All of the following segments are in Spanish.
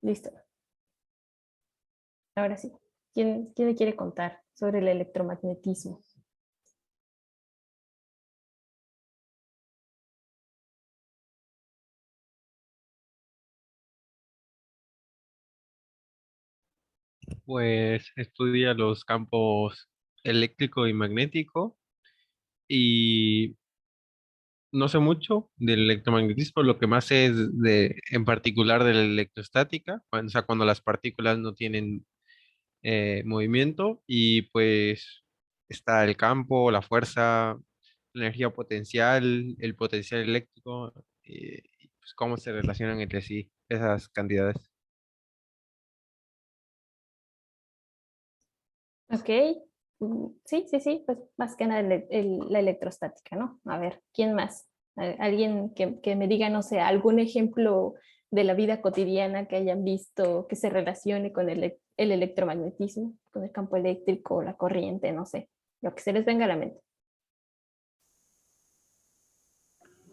Listo. Ahora sí. ¿Quién me quiere contar sobre el electromagnetismo? Pues estudia los campos eléctrico y magnético y no sé mucho del electromagnetismo, lo que más sé es en particular de la electrostática, o sea, cuando las partículas no tienen movimiento y pues está el campo, la fuerza, la energía potencial, el potencial eléctrico, y pues cómo se relacionan entre sí esas cantidades. Ok. Sí, pues más que nada la electrostática, ¿no? A ver, ¿quién más? Alguien que me diga, no sé, algún ejemplo de la vida cotidiana que hayan visto que se relacione con el electromagnetismo, con el campo eléctrico, la corriente, no sé, lo que se les venga a la mente.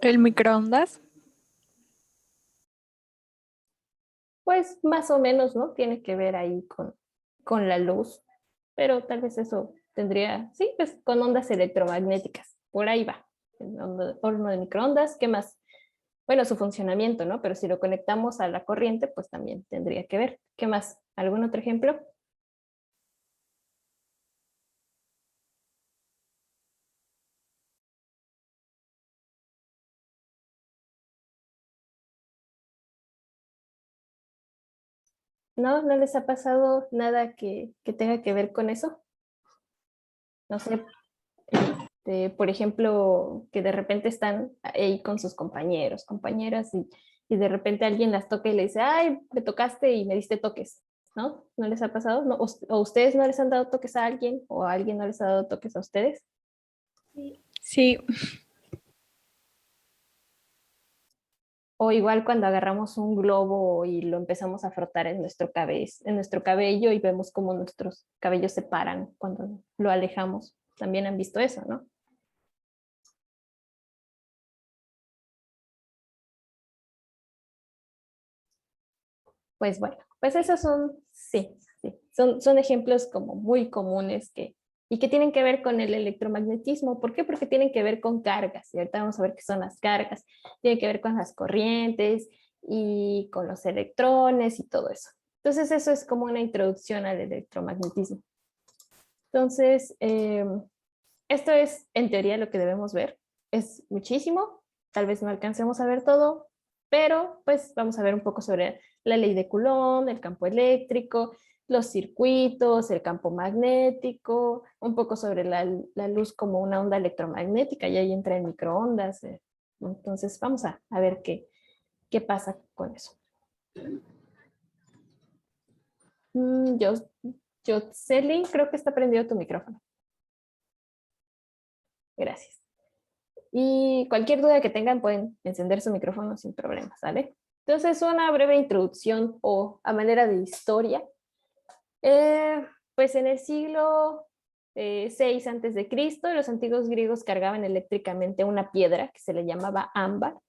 El microondas. Pues más o menos, ¿no? Tiene que ver ahí con la luz, pero tal vez eso tendría, sí, pues con ondas electromagnéticas, por ahí va. El horno de microondas, ¿qué más? Bueno, su funcionamiento, ¿no? Pero si lo conectamos a la corriente, pues también tendría que ver. ¿Qué más? ¿Algún otro ejemplo? ¿No? ¿No les ha pasado nada que tenga que ver con eso? No sé, por ejemplo, que de repente están ahí con sus compañeros, compañeras, y de repente alguien las toca y le dice, ay, me tocaste y me diste toques, ¿no? ¿No les ha pasado? ¿No? ¿O ustedes no les han dado toques a alguien o alguien no les ha dado toques a ustedes? Sí, O igual cuando agarramos un globo y lo empezamos a frotar en nuestro cabello y vemos cómo nuestros cabellos se paran cuando lo alejamos. También han visto eso, ¿no? Pues bueno, pues esos son, sí, son ejemplos como muy comunes y que tienen que ver con el electromagnetismo. ¿Por qué? Porque tienen que ver con cargas. Y ahorita vamos a ver qué son las cargas. Tienen que ver con las corrientes y con los electrones y todo eso. Entonces eso es como una introducción al electromagnetismo. Entonces, esto es en teoría lo que debemos ver. Es muchísimo, tal vez no alcancemos a ver todo, pero pues vamos a ver un poco sobre la ley de Coulomb, el campo eléctrico, los circuitos, el campo magnético, un poco sobre la luz como una onda electromagnética, y ahí entra en microondas. Entonces vamos a ver qué pasa con eso. Yo, Jocelyn, creo que está prendido tu micrófono. Gracias. Y cualquier duda que tengan pueden encender su micrófono sin problemas, ¿vale? Entonces, una breve introducción o a manera de historia. Pues en el siglo 6 antes de Cristo, los antiguos griegos cargaban eléctricamente una piedra que se le llamaba ámbar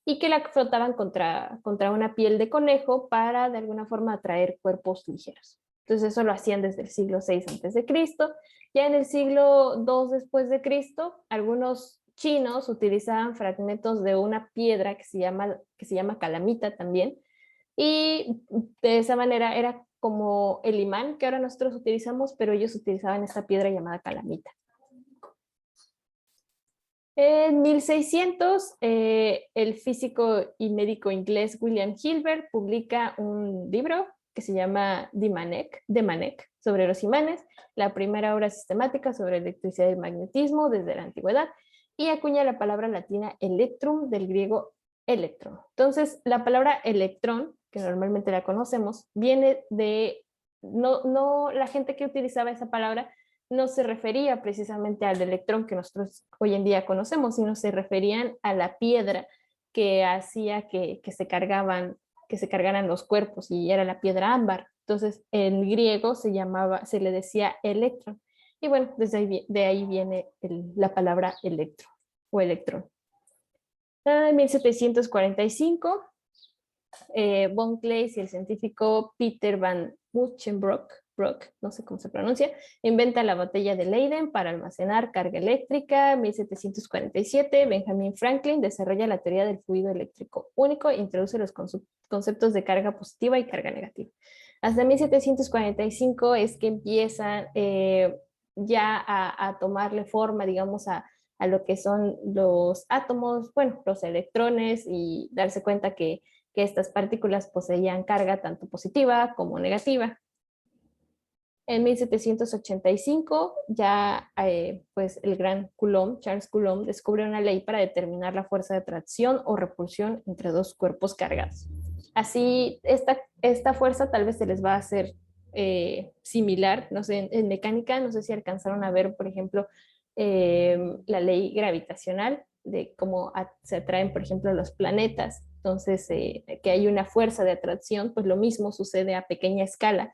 y que la frotaban contra una piel de conejo para de alguna forma atraer cuerpos ligeros. Entonces eso lo hacían desde el siglo 6 antes de Cristo. Ya en el siglo 2 después de Cristo, algunos chinos utilizaban fragmentos de una piedra que se llama calamita también, y de esa manera era como el imán que ahora nosotros utilizamos, pero ellos utilizaban esta piedra llamada calamita. En 1600, el físico y médico inglés William Hilbert publica un libro que se llama De Manek, sobre los imanes, la primera obra sistemática sobre electricidad y magnetismo desde la antigüedad, y acuña la palabra latina electrum del griego electron. Entonces, la palabra electrón, que normalmente la conocemos, viene de, no la gente que utilizaba esa palabra no se refería precisamente al electrón que nosotros hoy en día conocemos, sino se referían a la piedra que hacía que se cargaran los cuerpos, y era la piedra ámbar. Entonces, en griego se le decía electrón. Y bueno, de ahí viene la palabra electro o electrón. En 1745, von Claeys y el científico Peter van Musschenbroek, no sé cómo se pronuncia, inventa la botella de Leyden para almacenar carga eléctrica. 1747, Benjamin Franklin desarrolla la teoría del fluido eléctrico único e introduce los conceptos de carga positiva y carga negativa. Hasta 1745 es que empiezan ya a tomarle forma, digamos, a lo que son los átomos, bueno, los electrones, y darse cuenta que estas partículas poseían carga tanto positiva como negativa. En 1785 ya pues el gran Coulomb, Charles Coulomb, descubre una ley para determinar la fuerza de atracción o repulsión entre dos cuerpos cargados. Así, esta fuerza tal vez se les va a hacer similar, no sé, en mecánica, no sé si alcanzaron a ver, por ejemplo, la ley gravitacional, de cómo se atraen, por ejemplo, los planetas. Entonces, que hay una fuerza de atracción, pues lo mismo sucede a pequeña escala.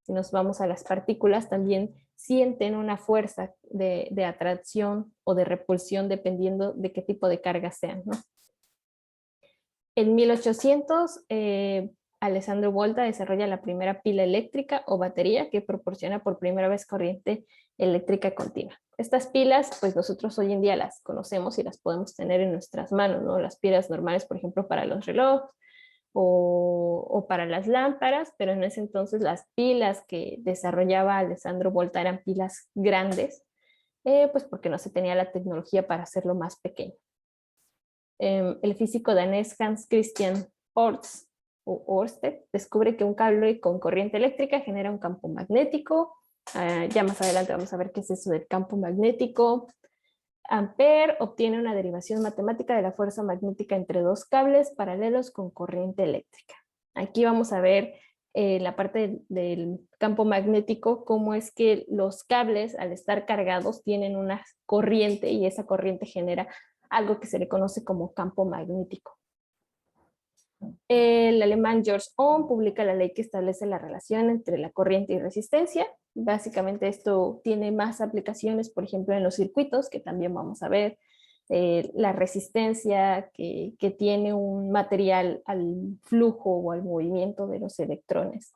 Si nos vamos a las partículas, también sienten una fuerza de atracción o de repulsión dependiendo de qué tipo de carga sean, ¿no? En 1800, Alessandro Volta desarrolla la primera pila eléctrica o batería que proporciona por primera vez corriente eléctrica continua. Estas pilas, pues nosotros hoy en día las conocemos y las podemos tener en nuestras manos, ¿no? Las pilas normales, por ejemplo, para los relojes, o para las lámparas, pero en ese entonces las pilas que desarrollaba Alessandro Volta eran pilas grandes, pues porque no se tenía la tecnología para hacerlo más pequeño. El físico danés Hans Christian Ørsted descubre que un cable con corriente eléctrica genera un campo magnético. Ya más adelante vamos a ver qué es eso del campo magnético. Ampère obtiene una derivación matemática de la fuerza magnética entre dos cables paralelos con corriente eléctrica. Aquí vamos a ver la parte del campo magnético, cómo es que los cables al estar cargados tienen una corriente y esa corriente genera algo que se le conoce como campo magnético. El alemán George Ohm publica la ley que establece la relación entre la corriente y resistencia. Básicamente esto tiene más aplicaciones, por ejemplo, en los circuitos, que también vamos a ver, la resistencia que tiene un material al flujo o al movimiento de los electrones.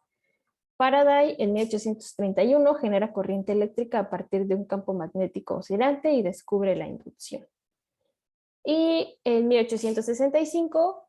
Faraday en 1831 genera corriente eléctrica a partir de un campo magnético oscilante y descubre la inducción. Y en 1865,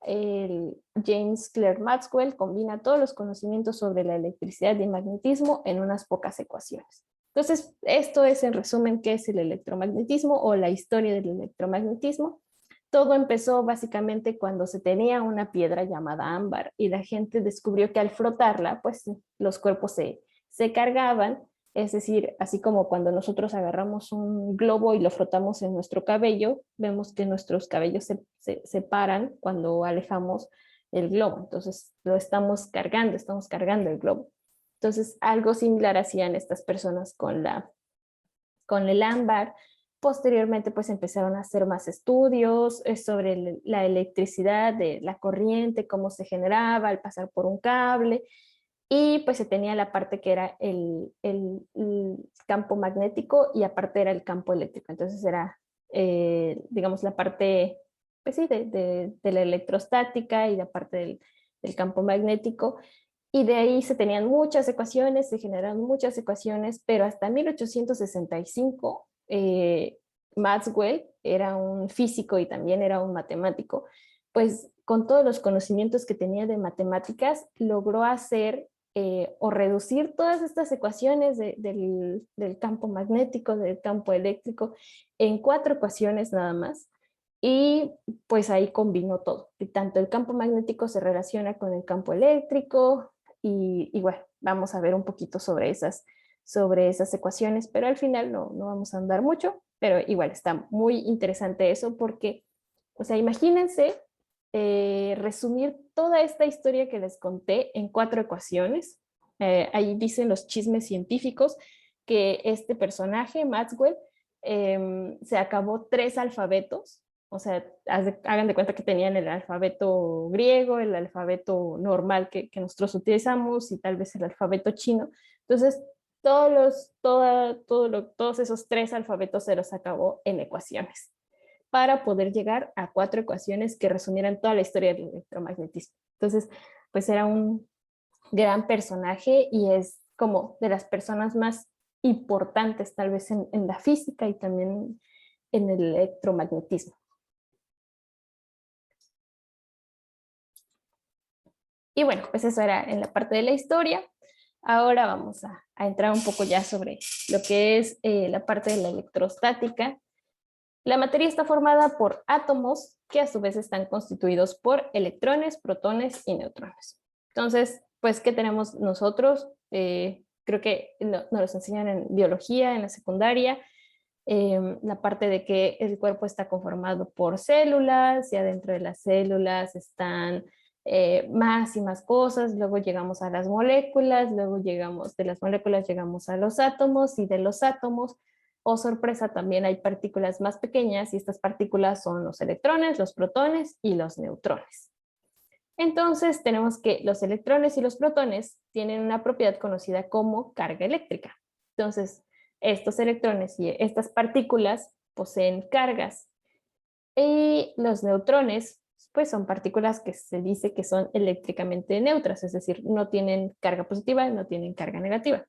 James Clerk Maxwell combina todos los conocimientos sobre la electricidad y magnetismo en unas pocas ecuaciones. Entonces, esto es en resumen qué es el electromagnetismo o la historia del electromagnetismo. Todo empezó básicamente cuando se tenía una piedra llamada ámbar y la gente descubrió que al frotarla, pues los cuerpos se cargaban. Es decir, así como cuando nosotros agarramos un globo y lo frotamos en nuestro cabello, vemos que nuestros cabellos se paran cuando alejamos el globo. Entonces lo estamos cargando el globo. Entonces algo similar hacían estas personas con el ámbar. Posteriormente pues empezaron a hacer más estudios sobre la electricidad, de la corriente, cómo se generaba al pasar por un cable. Y pues se tenía la parte que era el campo magnético y aparte era el campo eléctrico. Entonces era, digamos, la parte, pues sí, de la electrostática y la parte del campo magnético. Y de ahí se tenían muchas ecuaciones, se generaron muchas ecuaciones, pero hasta 1865 Maxwell era un físico y también era un matemático. Pues con todos los conocimientos que tenía de matemáticas, logró hacer o reducir todas estas ecuaciones del campo magnético, del campo eléctrico, en 4 ecuaciones nada más. Y pues ahí combinó todo. Y tanto el campo magnético se relaciona con el campo eléctrico y bueno, vamos a ver un poquito sobre esas ecuaciones, pero al final no vamos a andar mucho, pero igual está muy interesante eso porque, o sea, imagínense resumir toda esta historia que les conté en 4 ecuaciones. Ahí dicen los chismes científicos que este personaje, Maxwell, se acabó 3 alfabetos. O sea, hagan de cuenta que tenían el alfabeto griego, el alfabeto normal que nosotros utilizamos y tal vez el alfabeto chino. Entonces, todos esos 3 alfabetos se los acabó en ecuaciones, para poder llegar a 4 ecuaciones que resumieran toda la historia del electromagnetismo. Entonces, pues era un gran personaje y es como de las personas más importantes tal vez en la física y también en el electromagnetismo. Y bueno, pues eso era en la parte de la historia. Ahora vamos a entrar un poco ya sobre lo que es la parte de la electrostática. La materia está formada por átomos que a su vez están constituidos por electrones, protones y neutrones. Entonces, pues, ¿qué tenemos nosotros? Creo que nos los enseñan en biología, en la secundaria, la parte de que el cuerpo está conformado por células y adentro de las células están más y más cosas, luego llegamos a las moléculas, luego llegamos, de las moléculas llegamos a los átomos y de los átomos, oh sorpresa, también hay partículas más pequeñas y estas partículas son los electrones, los protones y los neutrones. Entonces tenemos que los electrones y los protones tienen una propiedad conocida como carga eléctrica. Entonces, estos electrones y estas partículas poseen cargas y los neutrones pues son partículas que se dice que son eléctricamente neutras, es decir, no tienen carga positiva, no tienen carga negativa.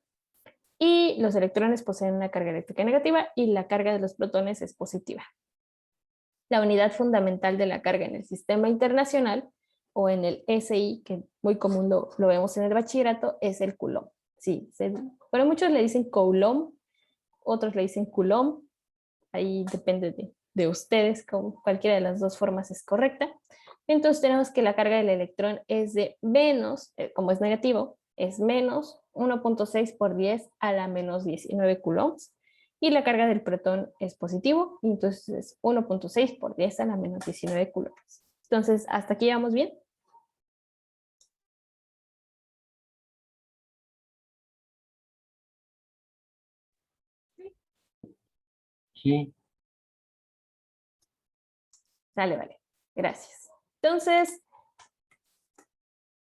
Y los electrones poseen una carga eléctrica negativa y la carga de los protones es positiva. La unidad fundamental de la carga en el sistema internacional o en el SI, que muy común lo vemos en el bachillerato, es el coulomb. Sí, pero muchos le dicen coulomb, otros le dicen coulomb, ahí depende de ustedes, cualquiera de las dos formas es correcta. Entonces tenemos que la carga del electrón es de menos, como es negativo, es menos 1.6 por 10 a la menos 19 coulombs, y la carga del protón es positivo, entonces es 1.6 por 10 a la menos 19 coulombs. Entonces, ¿hasta aquí vamos bien? Sí. Vale, gracias. Entonces,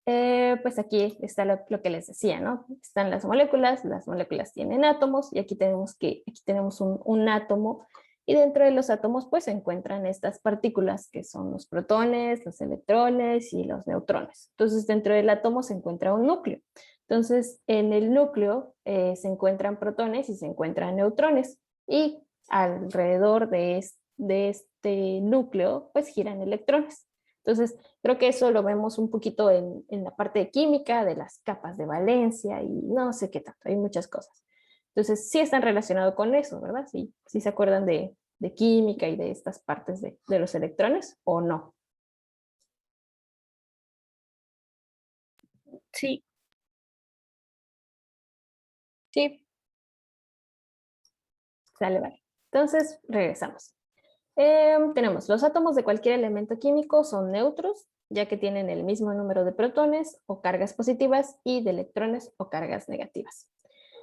pues aquí está lo que les decía, ¿no? Están las moléculas tienen átomos y aquí tenemos un átomo y dentro de los átomos pues se encuentran estas partículas que son los protones, los electrones y los neutrones. Entonces dentro del átomo se encuentra un núcleo. Entonces en el núcleo se encuentran protones y se encuentran neutrones y alrededor de este núcleo pues giran electrones. Entonces, creo que eso lo vemos un poquito en la parte de química, de las capas de valencia y no sé qué tanto, hay muchas cosas. Entonces, sí están relacionados con eso, ¿verdad? Sí se acuerdan de química y de estas partes de los electrones, ¿o no? Sí. Sí. Vale. Entonces, regresamos. Tenemos los átomos de cualquier elemento químico son neutros, ya que tienen el mismo número de protones o cargas positivas y de electrones o cargas negativas.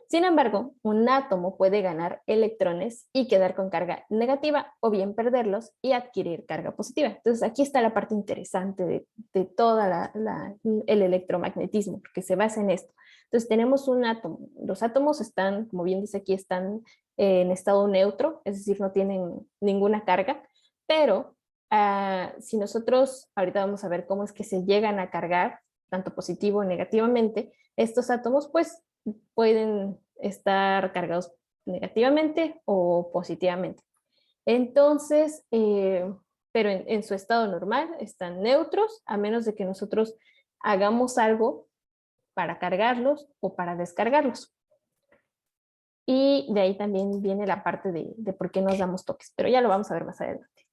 Sin embargo, un átomo puede ganar electrones y quedar con carga negativa o bien perderlos y adquirir carga positiva. Entonces aquí está la parte interesante de todo el electromagnetismo, porque se basa en esto. Entonces tenemos un átomo. Los átomos están, como bien dice aquí, están en estado neutro, es decir, no tienen ninguna carga, pero si nosotros, ahorita vamos a ver cómo es que se llegan a cargar, tanto positivo o negativamente, estos átomos pues pueden estar cargados negativamente o positivamente. Entonces, pero en su estado normal están neutros, a menos de que nosotros hagamos algo para cargarlos o para descargarlos. Y de ahí también viene la parte de por qué nos damos toques, pero ya lo vamos a ver más adelante.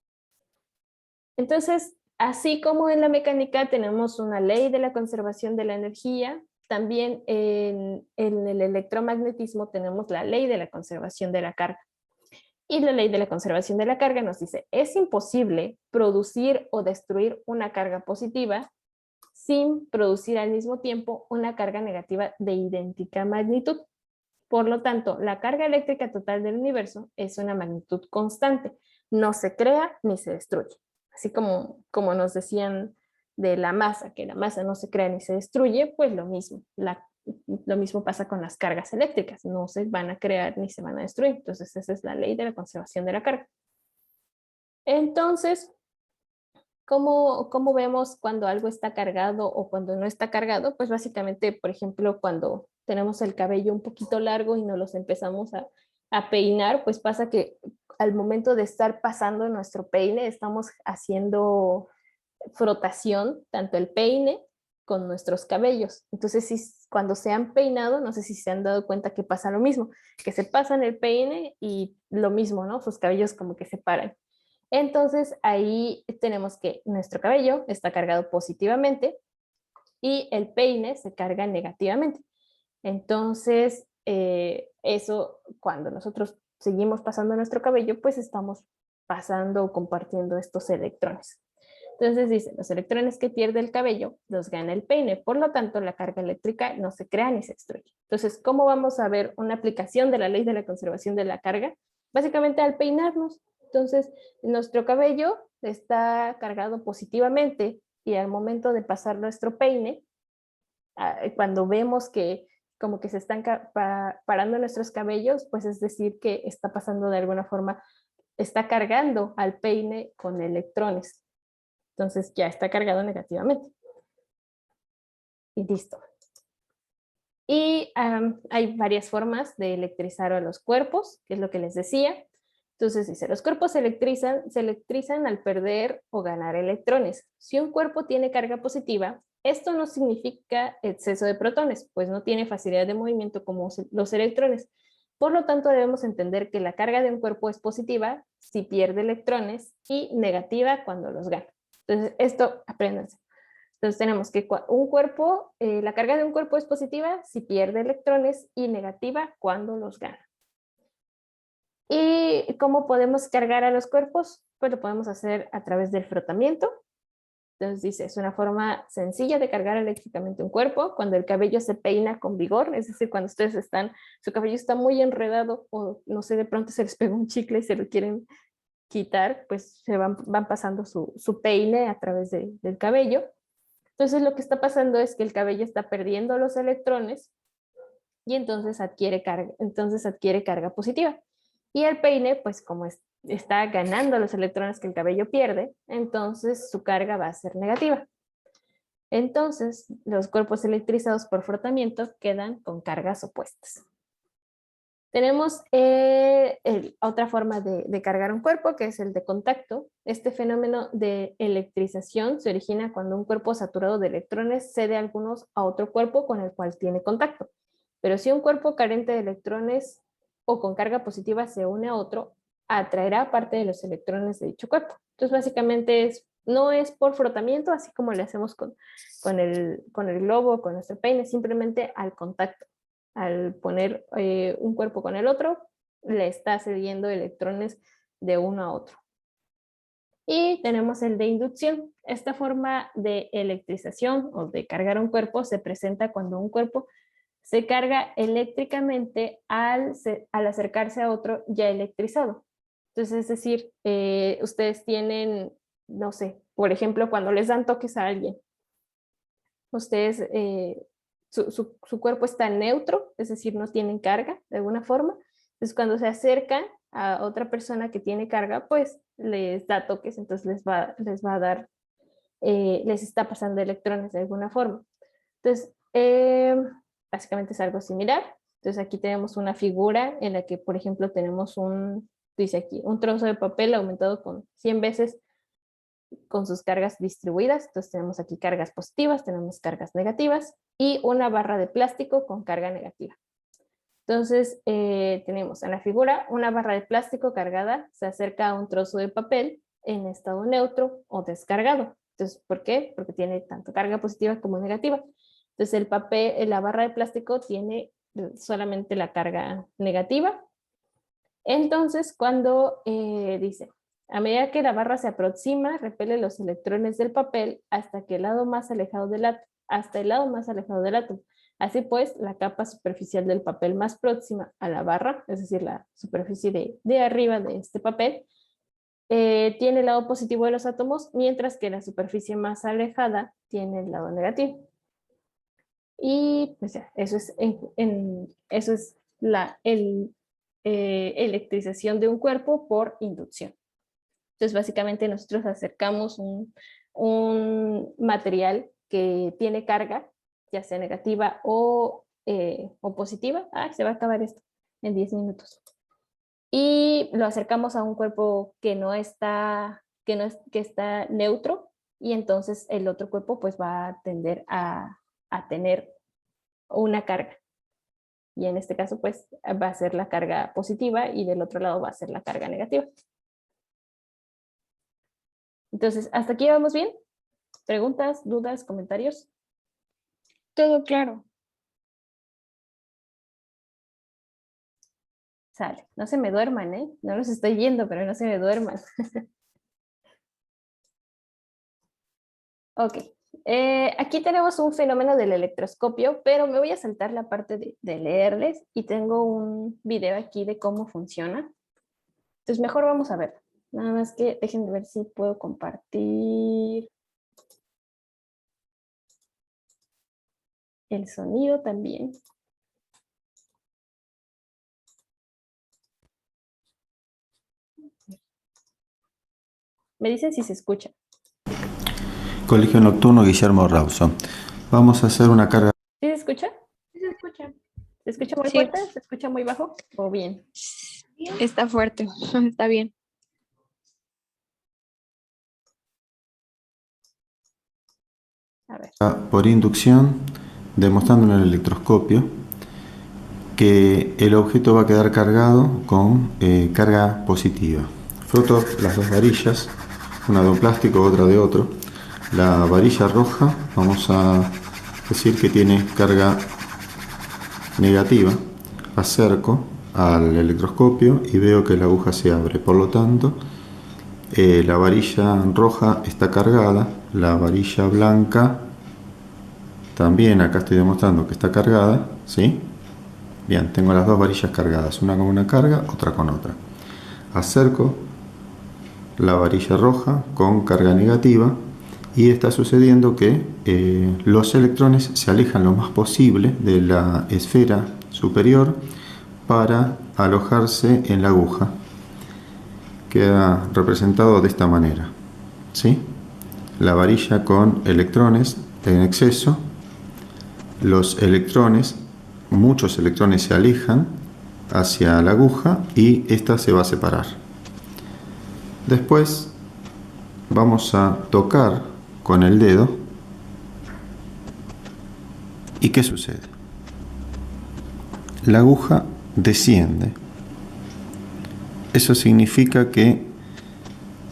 Entonces, así como en la mecánica tenemos una ley de la conservación de la energía, también en el electromagnetismo tenemos la ley de la conservación de la carga. Y la ley de la conservación de la carga nos dice, es imposible producir o destruir una carga positiva sin producir al mismo tiempo una carga negativa de idéntica magnitud. Por lo tanto, la carga eléctrica total del universo es una magnitud constante, no se crea ni se destruye. Así como nos decían de la masa, que la masa no se crea ni se destruye, pues lo mismo. Lo mismo pasa con las cargas eléctricas, no se van a crear ni se van a destruir. Entonces esa es la ley de la conservación de la carga. Entonces, ¿Cómo vemos cuando algo está cargado o cuando no está cargado? Pues básicamente, por ejemplo, cuando tenemos el cabello un poquito largo y nos los empezamos a peinar, pues pasa que al momento de estar pasando nuestro peine, estamos haciendo frotación, tanto el peine con nuestros cabellos. Entonces, si, cuando se han peinado, no sé si se han dado cuenta que pasa lo mismo, que se pasan el peine y lo mismo, ¿no? Sus cabellos como que se paran. Entonces, ahí tenemos que nuestro cabello está cargado positivamente y el peine se carga negativamente. Entonces, eso, cuando nosotros seguimos pasando nuestro cabello, pues estamos pasando o compartiendo estos electrones. Entonces dice, los electrones que pierde el cabello los gana el peine, por lo tanto la carga eléctrica no se crea ni se destruye. Entonces, ¿cómo vamos a ver una aplicación de la ley de la conservación de la carga? Básicamente al peinarnos. Entonces, nuestro cabello está cargado positivamente y al momento de pasar nuestro peine, cuando vemos que como que se están parando nuestros cabellos, pues es decir que está pasando de alguna forma, está cargando al peine con electrones. Entonces ya está cargado negativamente. Y listo. Y hay varias formas de electrizar a los cuerpos, que es lo que les decía. Entonces dice, los cuerpos se electrizan al perder o ganar electrones. Si un cuerpo tiene carga positiva, esto no significa exceso de protones, pues no tiene facilidad de movimiento como los electrones. Por lo tanto, debemos entender que la carga de un cuerpo es positiva si pierde electrones y negativa cuando los gana. Entonces, esto apréndanse. Entonces tenemos que un cuerpo, la carga de un cuerpo es positiva si pierde electrones y negativa cuando los gana. ¿Y cómo podemos cargar a los cuerpos? Pues lo podemos hacer a través del frotamiento. Entonces dice, es una forma sencilla de cargar eléctricamente un cuerpo cuando el cabello se peina con vigor, es decir, cuando ustedes su cabello está muy enredado o no sé, de pronto se les pega un chicle y se lo quieren quitar, pues se van pasando su peine a través del cabello. Entonces lo que está pasando es que el cabello está perdiendo los electrones y entonces adquiere carga positiva. Y el peine, pues como está ganando los electrones que el cabello pierde, entonces su carga va a ser negativa. Entonces, los cuerpos electrizados por frotamiento quedan con cargas opuestas. Tenemos otra forma de cargar un cuerpo, que es el de contacto. Este fenómeno de electrización se origina cuando un cuerpo saturado de electrones cede algunos a otro cuerpo con el cual tiene contacto. Pero si un cuerpo carente de electrones o con carga positiva se une a otro, atraerá parte de los electrones de dicho cuerpo. Entonces, básicamente no es por frotamiento, así como le hacemos con el globo, con nuestro peine, simplemente al contacto. Al poner un cuerpo con el otro, le está cediendo electrones de uno a otro. Y tenemos el de inducción. Esta forma de electrización o de cargar un cuerpo se presenta cuando un cuerpo se carga eléctricamente al acercarse a otro ya electrizado. Entonces, es decir, ustedes tienen, no sé, por ejemplo, cuando les dan toques a alguien, ustedes, su cuerpo está neutro, es decir, no tienen carga de alguna forma. Entonces, cuando se acercan a otra persona que tiene carga, pues les da toques, entonces les va a dar, les está pasando electrones de alguna forma. Entonces, básicamente es algo similar. Entonces, aquí tenemos una figura en la que, por ejemplo, tenemos dice aquí, un trozo de papel aumentado con 100 veces con sus cargas distribuidas. Entonces tenemos aquí cargas positivas, tenemos cargas negativas y una barra de plástico con carga negativa. Entonces tenemos en la figura una barra de plástico cargada, se acerca a un trozo de papel en estado neutro o descargado. Entonces, ¿por qué? Porque tiene tanto carga positiva como negativa. Entonces el papel, la barra de plástico tiene solamente la carga negativa. Entonces cuando dice, a medida que la barra se aproxima, repele los electrones del papel hasta el lado más alejado del átomo. Así pues, la capa superficial del papel más próxima a la barra, es decir, la superficie de arriba de este papel, tiene el lado positivo de los átomos, mientras que la superficie más alejada tiene el lado negativo. Y pues ya, eso es la electrización de un cuerpo por inducción. Entonces, básicamente nosotros acercamos un material que tiene carga, ya sea negativa o positiva. Se va a acabar esto en 10 minutos. Y lo acercamos a un cuerpo que no está, que está neutro, y entonces el otro cuerpo pues va a tender a tener una carga. Y en este caso pues va a ser la carga positiva y del otro lado va a ser la carga negativa. Entonces, ¿hasta aquí vamos bien? ¿Preguntas, dudas, comentarios? Todo claro. Sale. No se me duerman, ¿eh? No los estoy viendo, pero no se me duerman. Ok. Aquí tenemos un fenómeno del electroscopio, pero me voy a saltar la parte de leerles y tengo un video aquí de cómo funciona. Entonces, mejor vamos a ver. Nada más que déjenme ver si puedo compartir el sonido también. Me dicen si se escucha. Colegio Nocturno Guillermo Rawson. Vamos a hacer una carga. ¿Sí se escucha? Sí se escucha. ¿Se escucha muy Sí. fuerte? ¿Se escucha muy bajo? ¿O bien? Está fuerte. Está bien. A ver. Por inducción, demostrando en el electroscopio que el objeto va a quedar cargado con carga positiva. Froto las dos varillas, una de un plástico, otra de otro. La varilla roja, vamos a decir que tiene carga negativa. Acerco al electroscopio y veo que la aguja se abre. Por lo tanto, la varilla roja está cargada, la varilla blanca también, acá estoy demostrando que está cargada, ¿sí? Bien, tengo las dos varillas cargadas, una con una carga, otra con otra. Acerco la varilla roja con carga negativa y está sucediendo que los electrones se alejan lo más posible de la esfera superior para alojarse en la aguja. Queda representado de esta manera, ¿sí? La varilla con electrones en exceso, los electrones, muchos electrones se alejan hacia la aguja y esta se va a separar. Después vamos a tocar con el dedo. ¿Y qué sucede? La aguja desciende. Eso significa que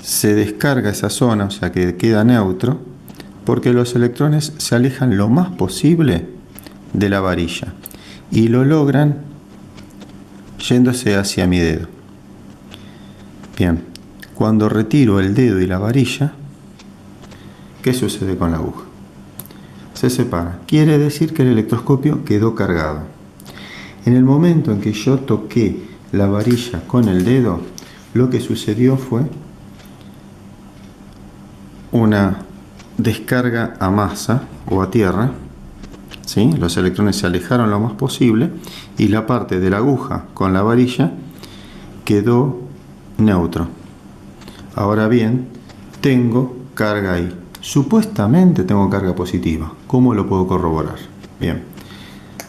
se descarga esa zona, o sea que queda neutro, porque los electrones se alejan lo más posible de la varilla y lo logran yéndose hacia mi dedo. Bien, cuando retiro el dedo y la varilla, ¿qué sucede con la aguja? Se separa. Quiere decir que el electroscopio quedó cargado. En el momento en que yo toqué la varilla con el dedo, lo que sucedió fue una descarga a masa o a tierra, ¿sí? Los electrones se alejaron lo más posible y la parte de la aguja con la varilla quedó neutro. Ahora bien, tengo carga ahí. Supuestamente tengo carga positiva. ¿Cómo lo puedo corroborar? Bien,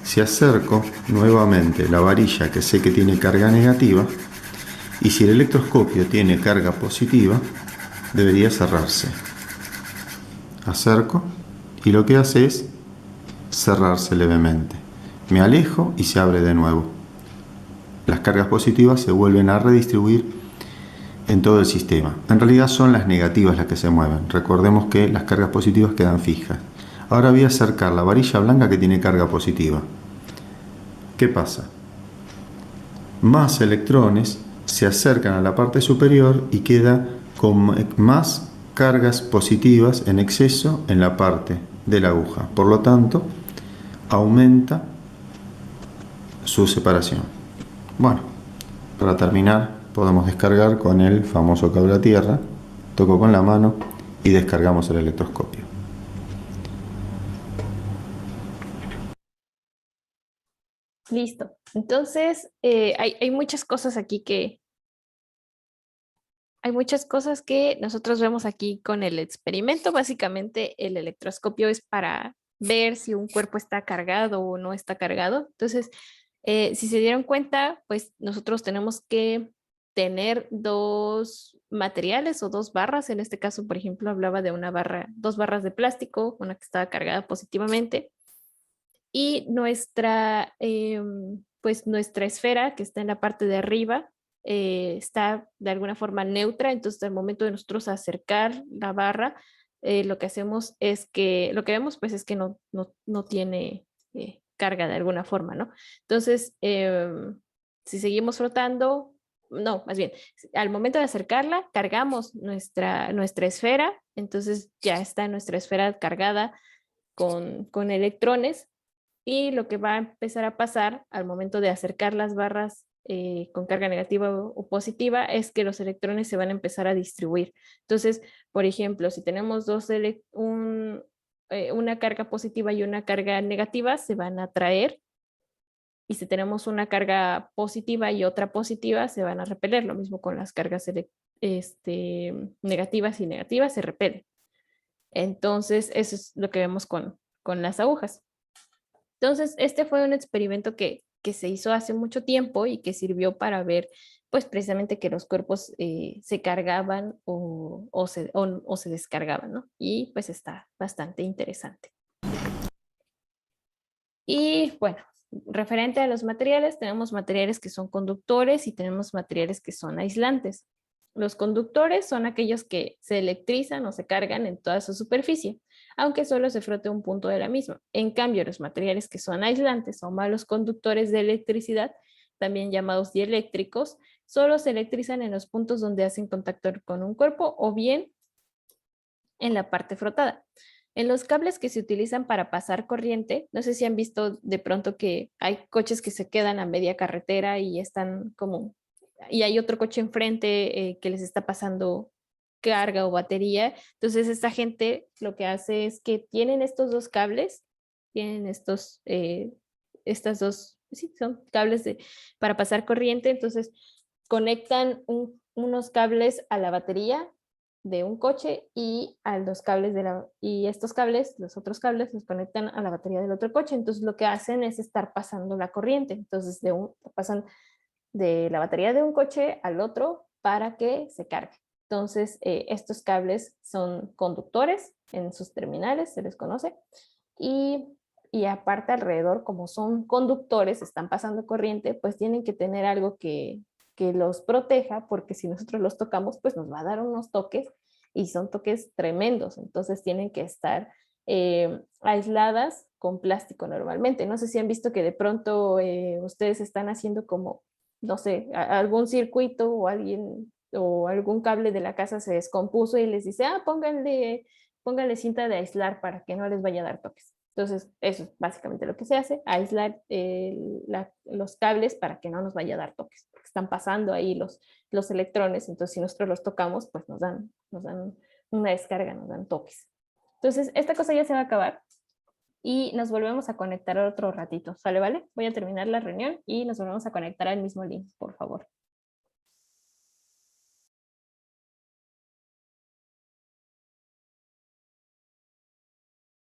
si acerco nuevamente la varilla que sé que tiene carga negativa, y si el electroscopio tiene carga positiva, debería cerrarse. Acerco y lo que hace es cerrarse levemente. Me alejo y se abre de nuevo. Las cargas positivas se vuelven a redistribuir en todo el sistema. En realidad son las negativas las que se mueven. Recordemos que las cargas positivas quedan fijas. Ahora voy a acercar la varilla blanca que tiene carga positiva. ¿Qué pasa? Más electrones se acercan a la parte superior y queda con más cargas positivas en exceso en la parte de la aguja. Por lo tanto, aumenta su separación. Bueno, para terminar, podemos descargar con el famoso cable a tierra. Toco con la mano y descargamos el electroscopio. Listo. Entonces, hay muchas cosas aquí hay muchas cosas que nosotros vemos aquí con el experimento. Básicamente el electroscopio es para ver si un cuerpo está cargado o no está cargado. Entonces, si se dieron cuenta, pues nosotros tenemos que tener dos materiales o dos barras. En este caso, por ejemplo, hablaba de una barra, dos barras de plástico, una que estaba cargada positivamente y pues nuestra esfera que está en la parte de arriba está de alguna forma neutra, entonces al momento de nosotros acercar la barra, lo que hacemos es que, lo que vemos pues es que no tiene carga de alguna forma, ¿no? Entonces, si seguimos frotando, no, más bien, al momento de acercarla, cargamos nuestra esfera, entonces ya está nuestra esfera cargada con electrones y lo que va a empezar a pasar al momento de acercar las barras con carga negativa o positiva es que los electrones se van a empezar a distribuir. Entonces, por ejemplo, si tenemos una carga positiva y una carga negativa, se van a atraer. Y si tenemos una carga positiva y otra positiva, se van a repeler. Lo mismo con las cargas negativas y negativas, se repelen. Entonces, eso es lo que vemos con las agujas. Entonces, este fue un experimento que se hizo hace mucho tiempo y que sirvió para ver, pues precisamente que los cuerpos se cargaban o se descargaban, ¿no? Y pues está bastante interesante. Y bueno, referente a los materiales, tenemos materiales que son conductores y tenemos materiales que son aislantes. Los conductores son aquellos que se electrizan o se cargan en toda su superficie, aunque solo se frote un punto de la misma. En cambio, los materiales que son aislantes o malos conductores de electricidad, también llamados dieléctricos, solo se electrizan en los puntos donde hacen contacto con un cuerpo o bien en la parte frotada. En los cables que se utilizan para pasar corriente, no sé si han visto de pronto que hay coches que se quedan a media carretera y están como, y hay otro coche enfrente que les está pasando carga o batería. Entonces esta gente lo que hace es que tienen estos dos cables, tienen estas dos, sí, son cables para pasar corriente, entonces conectan unos cables a la batería de un coche y a los cables y estos cables, los otros cables, los conectan a la batería del otro coche. Entonces lo que hacen es estar pasando la corriente. Entonces pasan de la batería de un coche al otro para que se cargue. Entonces estos cables son conductores en sus terminales, se les conoce. Y aparte alrededor, como son conductores, están pasando corriente, pues tienen que tener algo que los proteja, porque si nosotros los tocamos, pues nos va a dar unos toques y son toques tremendos. Entonces tienen que estar aisladas con plástico normalmente. No sé si han visto que de pronto ustedes están haciendo como, no sé, algún circuito o algún cable de la casa se descompuso y les dice, pónganle cinta de aislar para que no les vaya a dar toques. Entonces, eso es básicamente lo que se hace, aislar los cables para que no nos vaya a dar toques. Porque están pasando ahí los electrones, entonces si nosotros los tocamos, pues nos dan una descarga, nos dan toques. Entonces, esta cosa ya se va a acabar y nos volvemos a conectar otro ratito. ¿Sale, vale? Voy a terminar la reunión y nos volvemos a conectar al mismo link, por favor.